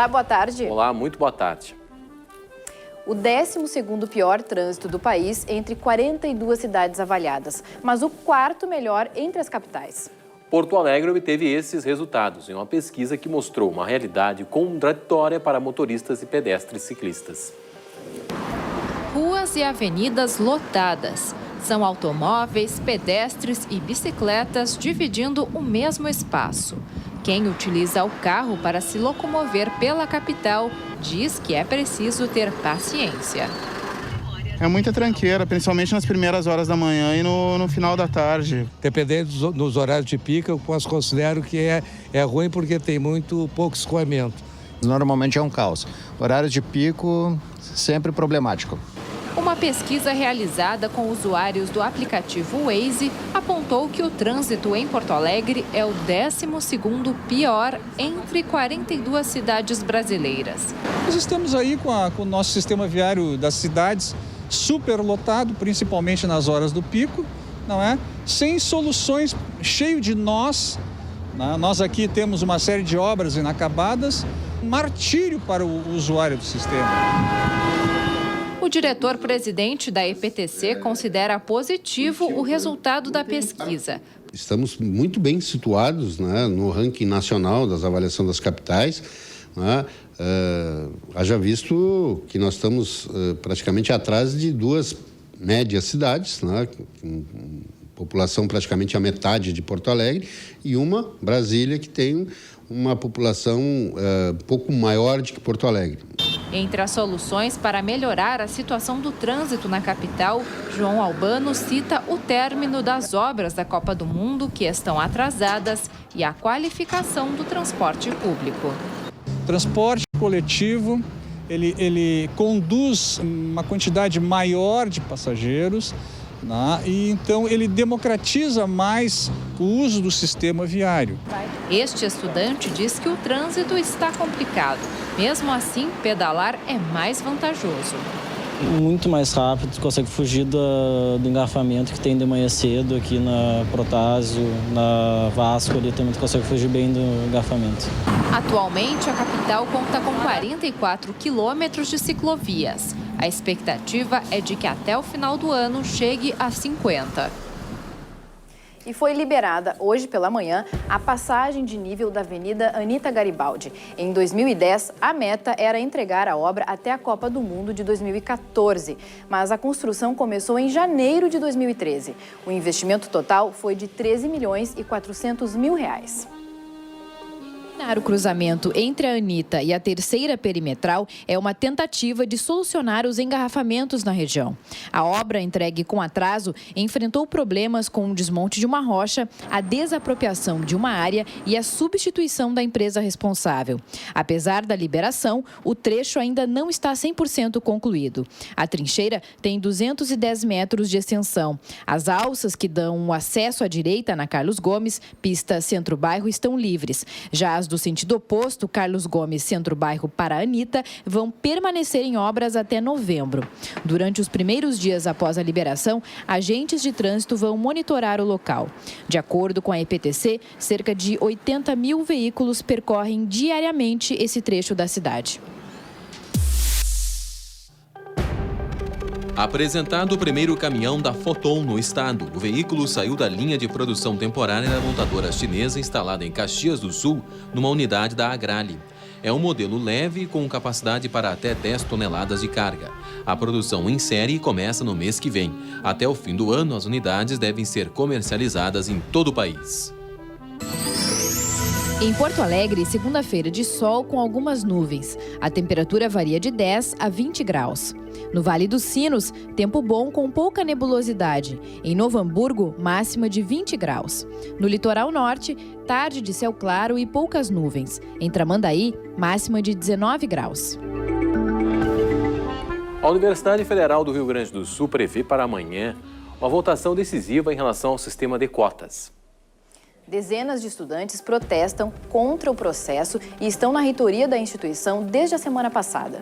Olá, boa tarde. Olá, muito boa tarde. O 12º pior trânsito do país entre 42 cidades avaliadas, mas o 4º melhor entre as capitais. Porto Alegre obteve esses resultados em uma pesquisa que mostrou uma realidade contraditória para motoristas e pedestres ciclistas. Ruas e avenidas lotadas. São automóveis, pedestres e bicicletas dividindo o mesmo espaço. Quem utiliza o carro para se locomover pela capital diz que é preciso ter paciência. É muita tranqueira, principalmente nas primeiras horas da manhã e no final da tarde. Dependendo dos horários de pico, eu considero que é ruim porque tem pouco escoamento. Normalmente é um caos. Horário de pico, sempre problemático. Uma pesquisa realizada com usuários do aplicativo Waze apontou que o trânsito em Porto Alegre é o 12º pior entre 42 cidades brasileiras. Nós estamos aí com o nosso sistema viário das cidades superlotado, principalmente nas horas do pico, não é? Sem soluções, cheio de nós. Nós aqui temos uma série de obras inacabadas, um martírio para o usuário do sistema. O diretor-presidente da EPTC considera positivo o resultado da pesquisa. Estamos muito bem situados, né, no ranking nacional das avaliações das capitais. Né, haja visto que nós estamos praticamente atrás de duas médias cidades, né, com população praticamente a metade de Porto Alegre, e uma, Brasília, que tem uma população pouco maior do que Porto Alegre. Entre as soluções para melhorar a situação do trânsito na capital, João Albano cita o término das obras da Copa do Mundo que estão atrasadas e a qualificação do transporte público. Transporte coletivo, ele conduz uma quantidade maior de passageiros, né? E então ele democratiza mais o uso do sistema viário. Este estudante diz que o trânsito está complicado. Mesmo assim, pedalar é mais vantajoso. Muito mais rápido, consegue fugir do engarrafamento que tem de manhã cedo aqui na Protásio, na Vasco, ali também consegue fugir bem do engarrafamento. Atualmente, a capital conta com 44 quilômetros de ciclovias. A expectativa é de que até o final do ano chegue a 50. E foi liberada hoje pela manhã a passagem de nível da Avenida Anita Garibaldi. Em 2010, a meta era entregar a obra até a Copa do Mundo de 2014, mas a construção começou em janeiro de 2013. O investimento total foi de R$13.4 mil. O cruzamento entre a Anita e a terceira perimetral é uma tentativa de solucionar os engarrafamentos na região. A obra, entregue com atraso, enfrentou problemas com o desmonte de uma rocha, a desapropriação de uma área e a substituição da empresa responsável. Apesar da liberação, o trecho ainda não está 100% concluído. A trincheira tem 210 metros de extensão. As alças que dão o acesso à direita na Carlos Gomes, pista Centro-Bairro, estão livres. Já as do sentido oposto, Carlos Gomes, Centro-Bairro para a Anita, vão permanecer em obras até novembro. Durante os primeiros dias após a liberação, agentes de trânsito vão monitorar o local. De acordo com a EPTC, cerca de 80 mil veículos percorrem diariamente esse trecho da cidade. Apresentado o primeiro caminhão da Foton no estado, o veículo saiu da linha de produção temporária da montadora chinesa instalada em Caxias do Sul, numa unidade da Agrale. É um modelo leve com capacidade para até 10 toneladas de carga. A produção em série começa no mês que vem. Até o fim do ano, as unidades devem ser comercializadas em todo o país. Em Porto Alegre, segunda-feira de sol com algumas nuvens. A temperatura varia de 10 a 20 graus. No Vale dos Sinos, tempo bom com pouca nebulosidade. Em Novo Hamburgo, máxima de 20 graus. No litoral norte, tarde de céu claro e poucas nuvens. Em Tramandaí, máxima de 19 graus. A Universidade Federal do Rio Grande do Sul prevê para amanhã uma votação decisiva em relação ao sistema de cotas. Dezenas de estudantes protestam contra o processo e estão na reitoria da instituição desde a semana passada.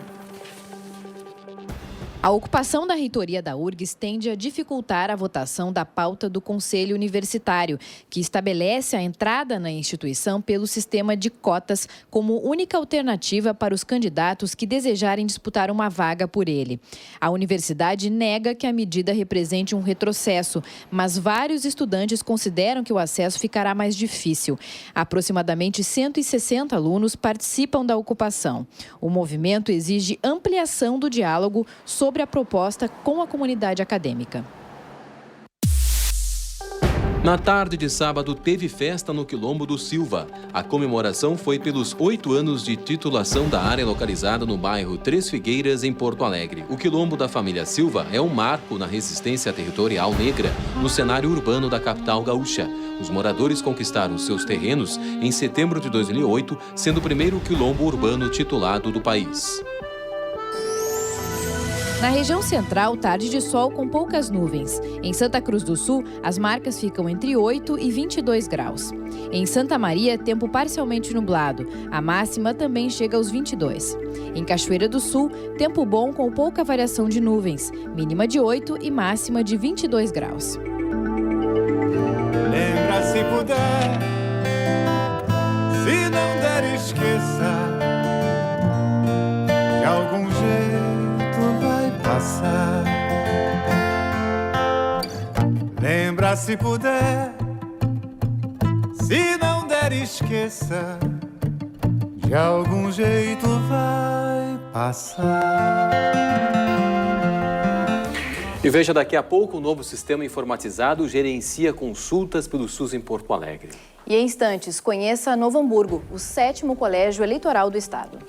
A ocupação da reitoria da URGS tende a dificultar a votação da pauta do Conselho Universitário, que estabelece a entrada na instituição pelo sistema de cotas como única alternativa para os candidatos que desejarem disputar uma vaga por ele. A universidade nega que a medida represente um retrocesso, mas vários estudantes consideram que o acesso ficará mais difícil. Aproximadamente 160 alunos participam da ocupação. O movimento exige ampliação do diálogo sobre a proposta com a comunidade acadêmica. Na tarde de sábado, teve festa no Quilombo do Silva. A comemoração foi pelos 8 anos de titulação da área localizada no bairro Três Figueiras, em Porto Alegre. O Quilombo da família Silva é um marco na resistência territorial negra no cenário urbano da capital gaúcha. Os moradores conquistaram seus terrenos em setembro de 2008, sendo o primeiro quilombo urbano titulado do país. Na região central, tarde de sol com poucas nuvens. Em Santa Cruz do Sul, as marcas ficam entre 8 e 22 graus. Em Santa Maria, tempo parcialmente nublado. A máxima também chega aos 22. Em Cachoeira do Sul, tempo bom com pouca variação de nuvens. Mínima de 8 e máxima de 22 graus. Lembra se puder, se não der esqueça, de algum jeito vai passar. Lembra se puder, se não der esqueça, de algum jeito vai passar. E veja, daqui a pouco o novo sistema informatizado gerencia consultas pelo SUS em Porto Alegre. E em instantes, conheça Novo Hamburgo, o 7º colégio eleitoral do estado.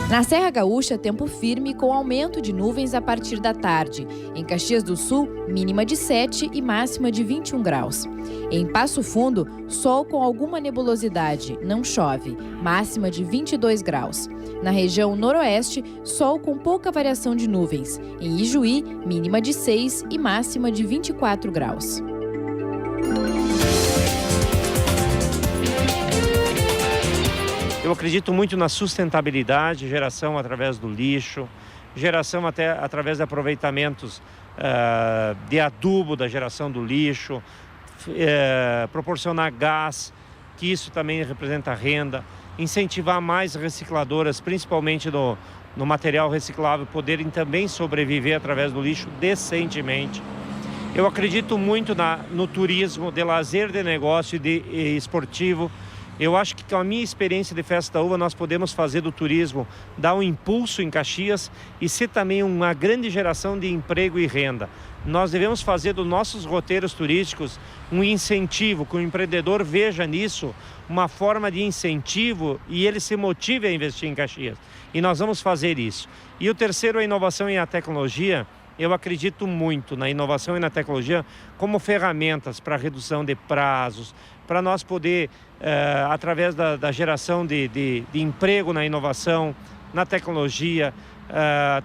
Na Serra Gaúcha, tempo firme com aumento de nuvens a partir da tarde. Em Caxias do Sul, mínima de 7 e máxima de 21 graus. Em Passo Fundo, sol com alguma nebulosidade, não chove, máxima de 22 graus. Na região noroeste, sol com pouca variação de nuvens. Em Ijuí, mínima de 6 e máxima de 24 graus. Eu acredito muito na sustentabilidade, geração através do lixo, geração até através de aproveitamentos de adubo da geração do lixo, proporcionar gás, que isso também representa renda, incentivar mais recicladoras, principalmente no material reciclável, poderem também sobreviver através do lixo decentemente. Eu acredito muito no turismo, de lazer, de negócio e esportivo. Eu acho que com a minha experiência de Festa da Uva, nós podemos fazer do turismo, dar um impulso em Caxias e ser também uma grande geração de emprego e renda. Nós devemos fazer dos nossos roteiros turísticos um incentivo, que o empreendedor veja nisso uma forma de incentivo e ele se motive a investir em Caxias. E nós vamos fazer isso. E o terceiro, a inovação e a tecnologia. Eu acredito muito na inovação e na tecnologia como ferramentas para redução de prazos, para nós poder, através da geração de emprego na inovação, na tecnologia,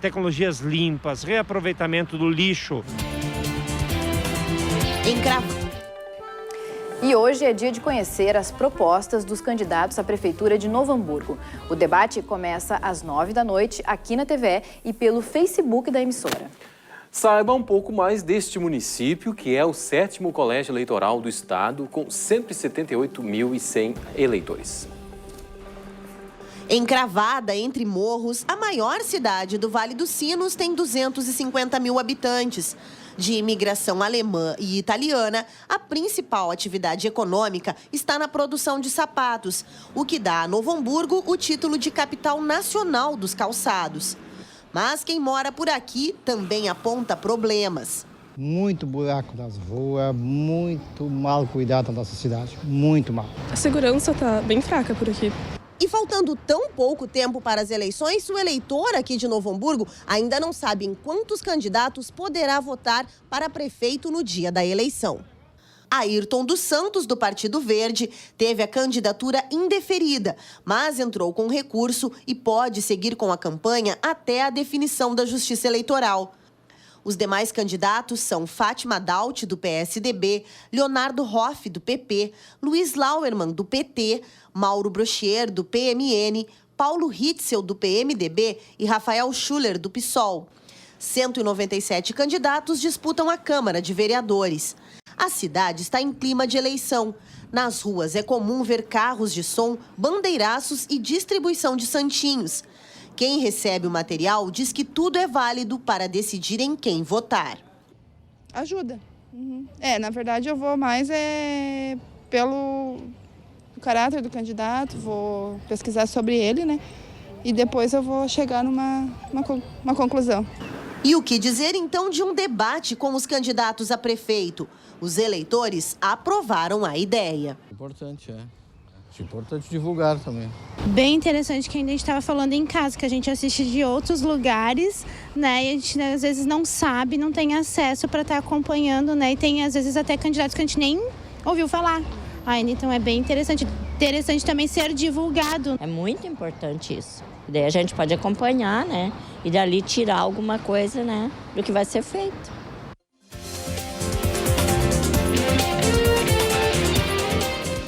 tecnologias limpas, reaproveitamento do lixo. E hoje é dia de conhecer as propostas dos candidatos à Prefeitura de Novo Hamburgo. O debate começa às 9 da noite aqui na TVE e pelo Facebook da emissora. Saiba um pouco mais deste município, que é o 7º colégio eleitoral do estado, com 178.100 eleitores. Encravada entre morros, a maior cidade do Vale dos Sinos tem 250 mil habitantes. De imigração alemã e italiana, a principal atividade econômica está na produção de sapatos, o que dá a Novo Hamburgo o título de capital nacional dos calçados. Mas quem mora por aqui também aponta problemas. Muito buraco nas ruas, muito mal cuidado na nossa cidade, muito mal. A segurança está bem fraca por aqui. E faltando tão pouco tempo para as eleições, o eleitor aqui de Novo Hamburgo ainda não sabe em quantos candidatos poderá votar para prefeito no dia da eleição. Ayrton dos Santos, do Partido Verde, teve a candidatura indeferida, mas entrou com recurso e pode seguir com a campanha até a definição da Justiça Eleitoral. Os demais candidatos são Fátima Daut, do PSDB, Leonardo Hoff, do PP, Luiz Lauermann, do PT, Mauro Brochier, do PMN, Paulo Ritzel, do PMDB e Rafael Schuller, do PSOL. 197 candidatos disputam a Câmara de Vereadores. A cidade está em clima de eleição. Nas ruas é comum ver carros de som, bandeiraços e distribuição de santinhos. Quem recebe o material diz que tudo é válido para decidir em quem votar. Ajuda. Na verdade eu vou mais pelo caráter do candidato, vou pesquisar sobre ele, né? E depois eu vou chegar numa conclusão. E o que dizer então de um debate com os candidatos a prefeito? Os eleitores aprovaram a ideia. Importante, Acho importante divulgar também. Bem interessante que ainda a gente estava falando em casa, que a gente assiste de outros lugares, né? E a gente às vezes não sabe, não tem acesso para estar acompanhando, né? E tem às vezes até candidatos que a gente nem ouviu falar. Então é bem interessante. Interessante também ser divulgado. É muito importante isso. Daí a gente pode acompanhar, né? E dali tirar alguma coisa, né? Do que vai ser feito.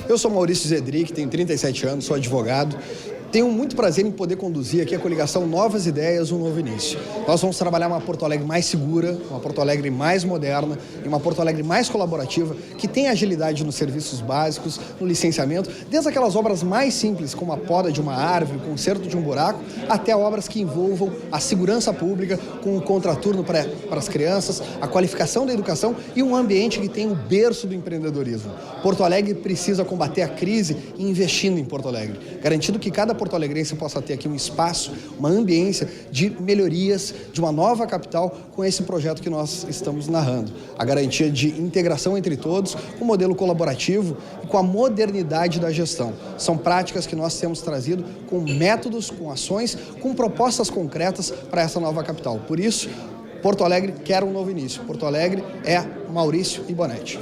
Eu sou Maurício Zedric, tenho 37 anos, sou advogado. Tenho muito prazer em poder conduzir aqui a coligação Novas Ideias, um Novo Início. Nós vamos trabalhar uma Porto Alegre mais segura, uma Porto Alegre mais moderna e uma Porto Alegre mais colaborativa, que tem agilidade nos serviços básicos, no licenciamento, desde aquelas obras mais simples, como a poda de uma árvore, o conserto de um buraco, até obras que envolvam a segurança pública, com o contraturno para as crianças, a qualificação da educação e um ambiente que tem o berço do empreendedorismo. Porto Alegre precisa combater a crise investindo em Porto Alegre, garantindo que cada porto-alegrense possa ter aqui um espaço, uma ambiência de melhorias, de uma nova capital com esse projeto que nós estamos narrando. A garantia de integração entre todos, com um modelo colaborativo e com a modernidade da gestão. São práticas que nós temos trazido com métodos, com ações, com propostas concretas para essa nova capital. Por isso, Porto Alegre quer um novo início. Porto Alegre é Maurício e Bonetti.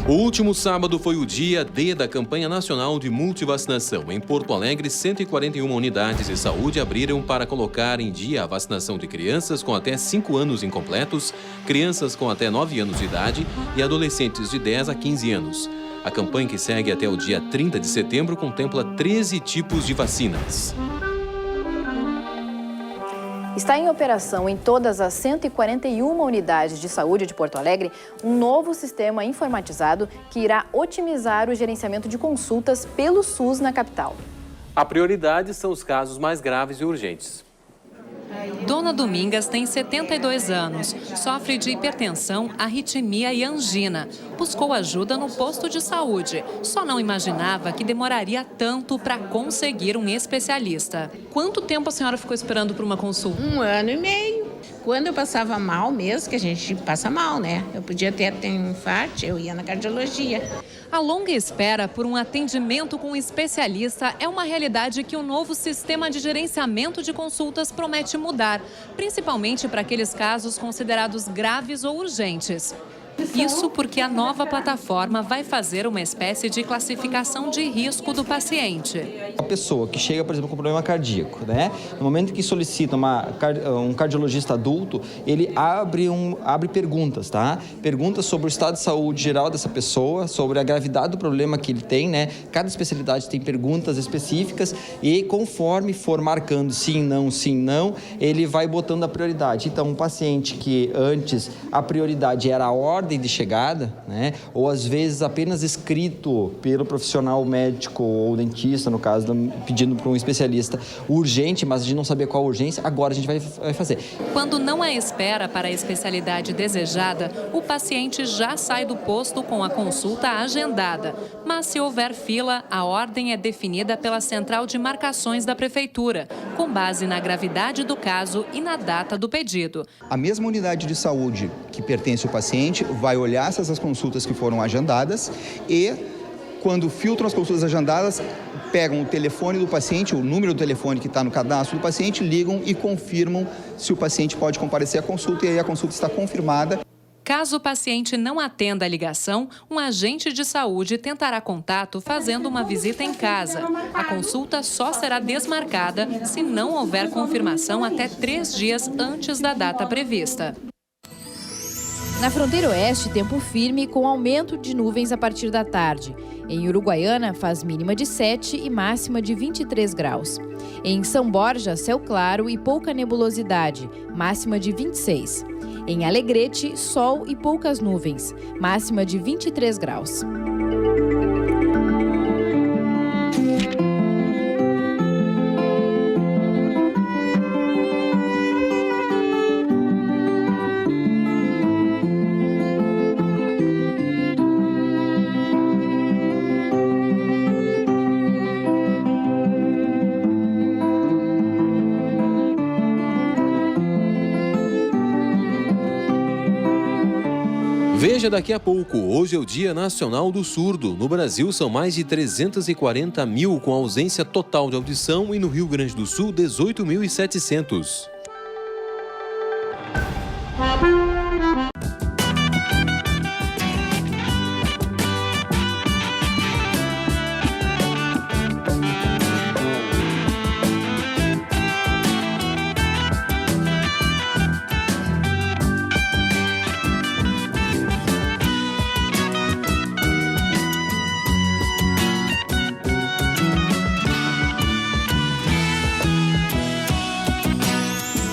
O último sábado foi o dia D da campanha nacional de multivacinação. Em Porto Alegre, 141 unidades de saúde abriram para colocar em dia a vacinação de crianças com até 5 anos incompletos, crianças com até 9 anos de idade e adolescentes de 10 a 15 anos. A campanha, que segue até o dia 30 de setembro, contempla 13 tipos de vacinas. Está em operação em todas as 141 unidades de saúde de Porto Alegre um novo sistema informatizado que irá otimizar o gerenciamento de consultas pelo SUS na capital. A prioridade são os casos mais graves e urgentes. Dona Domingas tem 72 anos, sofre de hipertensão, arritmia e angina. Buscou ajuda no posto de saúde, só não imaginava que demoraria tanto para conseguir um especialista. Quanto tempo a senhora ficou esperando por uma consulta? 1 ano e meio. Quando eu passava mal mesmo, que a gente passa mal, né? Eu podia até ter um infarto, eu ia na cardiologia. A longa espera por um atendimento com um especialista é uma realidade que o novo sistema de gerenciamento de consultas promete mudar, principalmente para aqueles casos considerados graves ou urgentes. Isso porque a nova plataforma vai fazer uma espécie de classificação de risco do paciente. A pessoa que chega, por exemplo, com problema cardíaco, né? No momento que solicita um cardiologista adulto, ele abre perguntas, tá? Perguntas sobre o estado de saúde geral dessa pessoa, sobre a gravidade do problema que ele tem, né? Cada especialidade tem perguntas específicas e conforme for marcando sim, não, ele vai botando a prioridade. Então, um paciente que antes a prioridade era a ordem de chegada, né? Ou às vezes apenas escrito pelo profissional médico ou dentista, no caso, pedindo para um especialista urgente, mas a gente não sabia qual a urgência, agora a gente vai fazer. Quando não há espera para a especialidade desejada, o paciente já sai do posto com a consulta agendada. Mas se houver fila, a ordem é definida pela central de marcações da prefeitura, com base na gravidade do caso e na data do pedido. A mesma unidade de saúde que pertence ao paciente vai olhar se essas consultas que foram agendadas e, quando filtram as consultas agendadas, pegam o telefone do paciente, o número do telefone que está no cadastro do paciente, ligam e confirmam se o paciente pode comparecer à consulta e aí a consulta está confirmada. Caso o paciente não atenda a ligação, um agente de saúde tentará contato fazendo uma visita em casa. A consulta só será desmarcada se não houver confirmação até 3 dias antes da data prevista. Na fronteira oeste, tempo firme com aumento de nuvens a partir da tarde. Em Uruguaiana, faz mínima de 7 e máxima de 23 graus. Em São Borja, céu claro e pouca nebulosidade, máxima de 26. Em Alegrete, sol e poucas nuvens, máxima de 23 graus. Veja daqui a pouco, hoje é o Dia Nacional do Surdo. No Brasil, são mais de 340 mil com ausência total de audição e no Rio Grande do Sul, 18.700.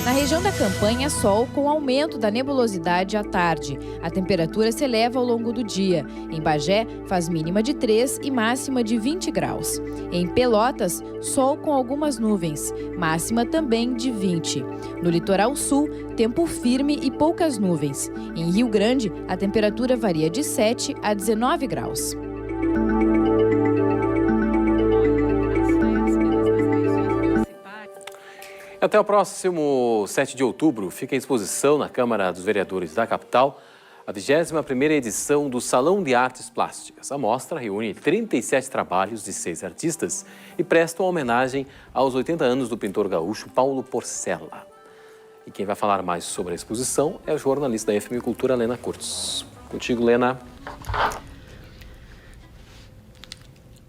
Na região da Campanha, sol com aumento da nebulosidade à tarde. A temperatura se eleva ao longo do dia. Em Bagé, faz mínima de 3 e máxima de 20 graus. Em Pelotas, sol com algumas nuvens, máxima também de 20. No litoral sul, tempo firme e poucas nuvens. Em Rio Grande, a temperatura varia de 7 a 19 graus. Até o próximo 7 de outubro, fica em exposição na Câmara dos Vereadores da capital a 21ª edição do Salão de Artes Plásticas. A mostra reúne 37 trabalhos de 6 artistas e presta uma homenagem aos 80 anos do pintor gaúcho Paulo Porcela. E quem vai falar mais sobre a exposição é a jornalista da FM Cultura, Lena Kurtz. Contigo, Lena.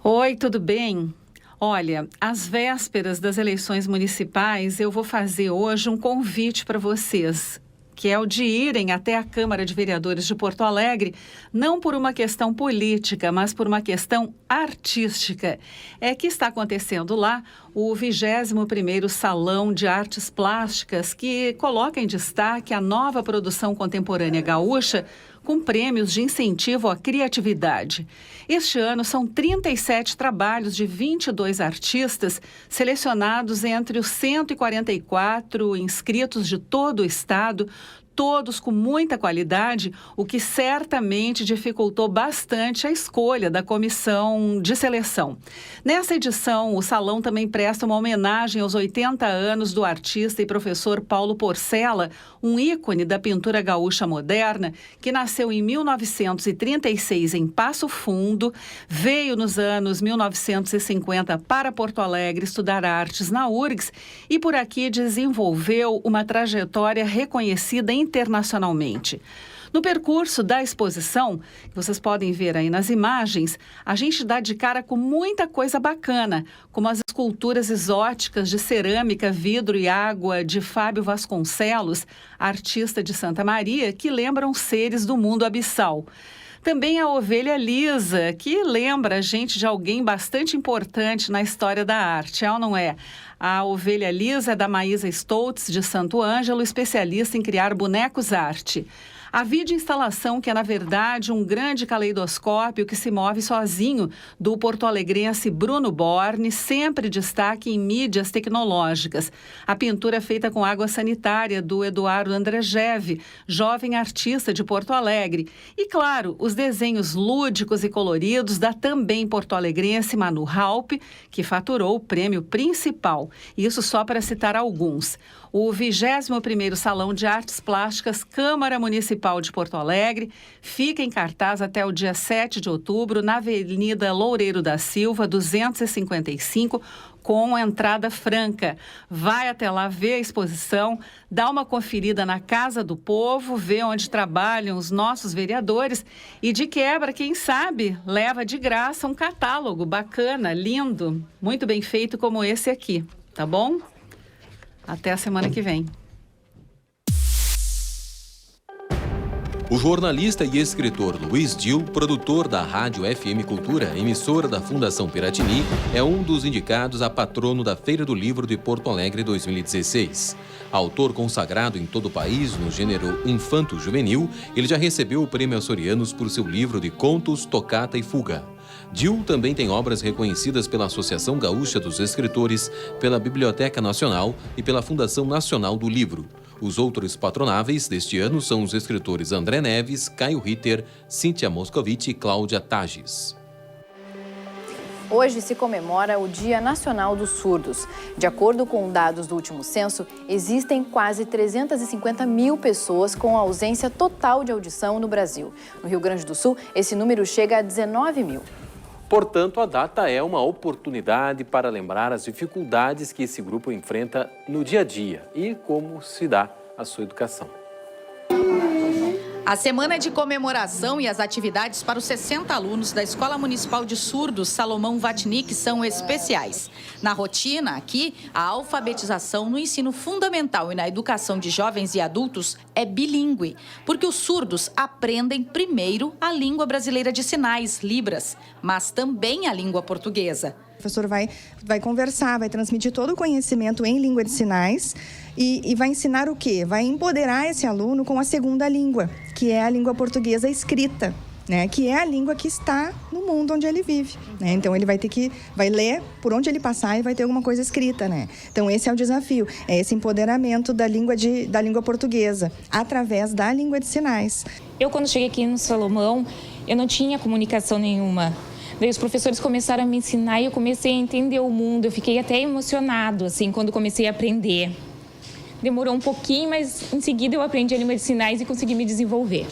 Oi, tudo bem? Olha, às vésperas das eleições municipais, eu vou fazer hoje um convite para vocês, que é o de irem até a Câmara de Vereadores de Porto Alegre, não por uma questão política, mas por uma questão artística. É que está acontecendo lá o 21º Salão de Artes Plásticas, que coloca em destaque a nova produção contemporânea gaúcha, com prêmios de incentivo à criatividade. Este ano são 37 trabalhos de 22 artistas selecionados entre os 144 inscritos de todo o estado, todos com muita qualidade, o que certamente dificultou bastante a escolha da comissão de seleção. Nessa edição, o salão também presta uma homenagem aos 80 anos do artista e professor Paulo Porcela, um ícone da pintura gaúcha moderna, que nasceu em 1936 em Passo Fundo, veio nos anos 1950 para Porto Alegre estudar artes na URGS e por aqui desenvolveu uma trajetória reconhecida internacionalmente. No percurso da exposição, que vocês podem ver aí nas imagens, a gente dá de cara com muita coisa bacana, como as esculturas exóticas de cerâmica, vidro e água de Fábio Vasconcelos, artista de Santa Maria, que lembram seres do mundo abissal. Também a ovelha lisa, que lembra a gente de alguém bastante importante na história da arte, é ou não é? A ovelha lisa é da Maísa Stoltz, de Santo Ângelo, especialista em criar bonecos arte. A videoinstalação, que é, na verdade, um grande caleidoscópio que se move sozinho, do porto-alegrense Bruno Borne, sempre destaque em mídias tecnológicas. A pintura feita com água sanitária, do Eduardo Andrejev, jovem artista de Porto Alegre. E, claro, os desenhos lúdicos e coloridos da também porto-alegrense Manu Halpe, que faturou o prêmio principal. Isso só para citar alguns. O 21º Salão de Artes Plásticas Câmara Municipal Municipal de Porto Alegre. Fica em cartaz até o dia 7 de outubro, na Avenida Loureiro da Silva, 255, com entrada franca. Vai até lá ver a exposição, dá uma conferida na Casa do Povo, vê onde trabalham os nossos vereadores e, de quebra, quem sabe, leva de graça um catálogo bacana, lindo, muito bem feito como esse aqui, tá bom? Até a semana que vem. O jornalista e escritor Luiz Dil, produtor da Rádio FM Cultura, emissora da Fundação Piratini, é um dos indicados a patrono da Feira do Livro de Porto Alegre 2016. Autor consagrado em todo o país no gênero infanto-juvenil, ele já recebeu o Prêmio Açorianos por seu livro de contos, Tocata e Fuga. Dil também tem obras reconhecidas pela Associação Gaúcha dos Escritores, pela Biblioteca Nacional e pela Fundação Nacional do Livro. Os outros patronáveis deste ano são os escritores André Neves, Caio Ritter, Cíntia Moscovici e Cláudia Tages. Hoje se comemora o Dia Nacional dos Surdos. De acordo com dados do último censo, existem quase 350 mil pessoas com ausência total de audição no Brasil. No Rio Grande do Sul, esse número chega a 19 mil. Portanto, a data é uma oportunidade para lembrar as dificuldades que esse grupo enfrenta no dia a dia e como se dá a sua educação. A semana de comemoração e as atividades para os 60 alunos da Escola Municipal de Surdos Salomão Vatnik são especiais. Na rotina, aqui, a alfabetização no ensino fundamental e na educação de jovens e adultos é bilíngue, porque os surdos aprendem primeiro a língua brasileira de sinais, Libras, mas também a língua portuguesa. O professor vai conversar, vai transmitir todo o conhecimento em língua de sinais e vai ensinar o quê? Vai empoderar esse aluno com a segunda língua, que é a língua portuguesa escrita, né? Que é a língua que está no mundo onde ele vive, né? Então ele vai ler por onde ele passar e vai ter alguma coisa escrita, né? Então esse é o desafio, é esse empoderamento da língua portuguesa através da língua de sinais. Eu, quando cheguei aqui no Salomão, eu não tinha comunicação nenhuma. Daí os professores começaram a me ensinar e eu comecei a entender o mundo. Eu fiquei até emocionado, assim, quando comecei a aprender. Demorou um pouquinho, mas em seguida eu aprendi a língua de sinais e consegui me desenvolver.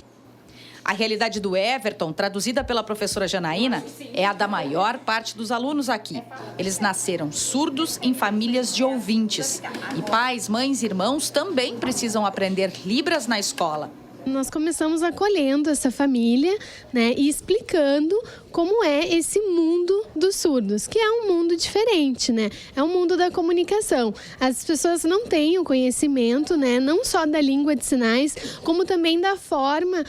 A realidade do Everton, traduzida pela professora Janaína, é a da maior parte dos alunos aqui. Eles nasceram surdos em famílias de ouvintes. E pais, mães e irmãos também precisam aprender Libras na escola. Nós começamos acolhendo essa família, né, e explicando como é esse mundo dos surdos, que é um mundo diferente, né? É um mundo da comunicação. As pessoas não têm o conhecimento, né, não só da língua de sinais, como também da forma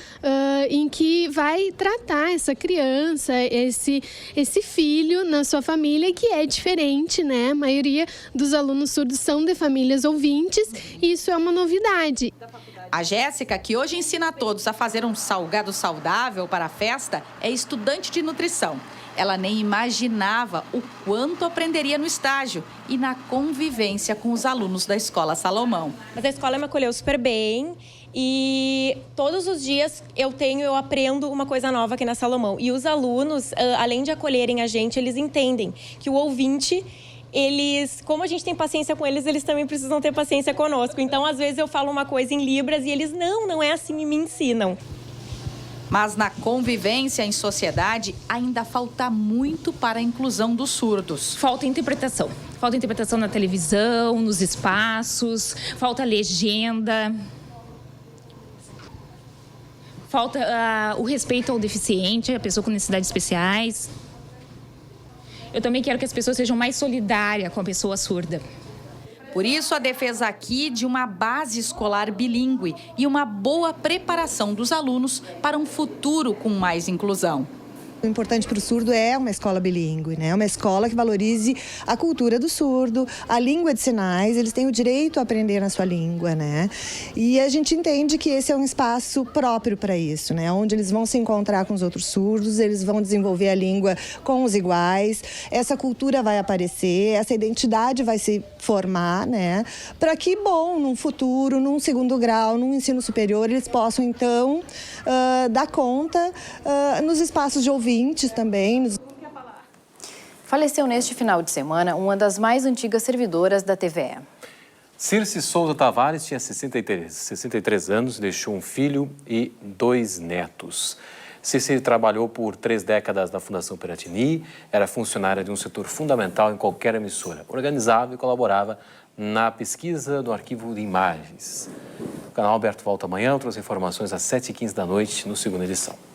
em que vai tratar essa criança, esse filho na sua família, que é diferente, né? A maioria dos alunos surdos são de famílias ouvintes e isso é uma novidade. A Jéssica, que hoje ensina a todos a fazer um salgado saudável para a festa, é estudante de nutrição. Ela nem imaginava o quanto aprenderia no estágio e na convivência com os alunos da Escola Salomão. Mas a escola me acolheu super bem e todos os dias eu aprendo uma coisa nova aqui na Salomão. E os alunos, além de acolherem a gente, eles entendem que o ouvinte... como a gente tem paciência com eles, eles também precisam ter paciência conosco. Então, às vezes, eu falo uma coisa em Libras e eles, não é assim, e me ensinam. Mas na convivência em sociedade, ainda falta muito para a inclusão dos surdos. Falta interpretação. Falta interpretação na televisão, nos espaços, falta legenda. Falta o respeito ao deficiente, a pessoa com necessidades especiais. Eu também quero que as pessoas sejam mais solidárias com a pessoa surda. Por isso, a defesa aqui de uma base escolar bilíngue e uma boa preparação dos alunos para um futuro com mais inclusão. O importante para o surdo é uma escola bilíngue, né? Uma escola que valorize a cultura do surdo, a língua de sinais, eles têm o direito a aprender na sua língua, né? E a gente entende que esse é um espaço próprio para isso, né? Onde eles vão se encontrar com os outros surdos, eles vão desenvolver a língua com os iguais, essa cultura vai aparecer, essa identidade vai se formar, né? Para que, num futuro, num segundo grau, num ensino superior, eles possam, então, dar conta nos espaços de ouvintes também. Faleceu neste final de semana uma das mais antigas servidoras da TVE. Circe Souza Tavares tinha 63 anos, deixou um filho e 2 netos. Circe trabalhou por 3 décadas na Fundação Piratini, era funcionária de um setor fundamental em qualquer emissora. Organizava e colaborava na pesquisa do arquivo de imagens. O canal Aberto volta amanhã, outras informações às 7h15 da noite, no segunda edição.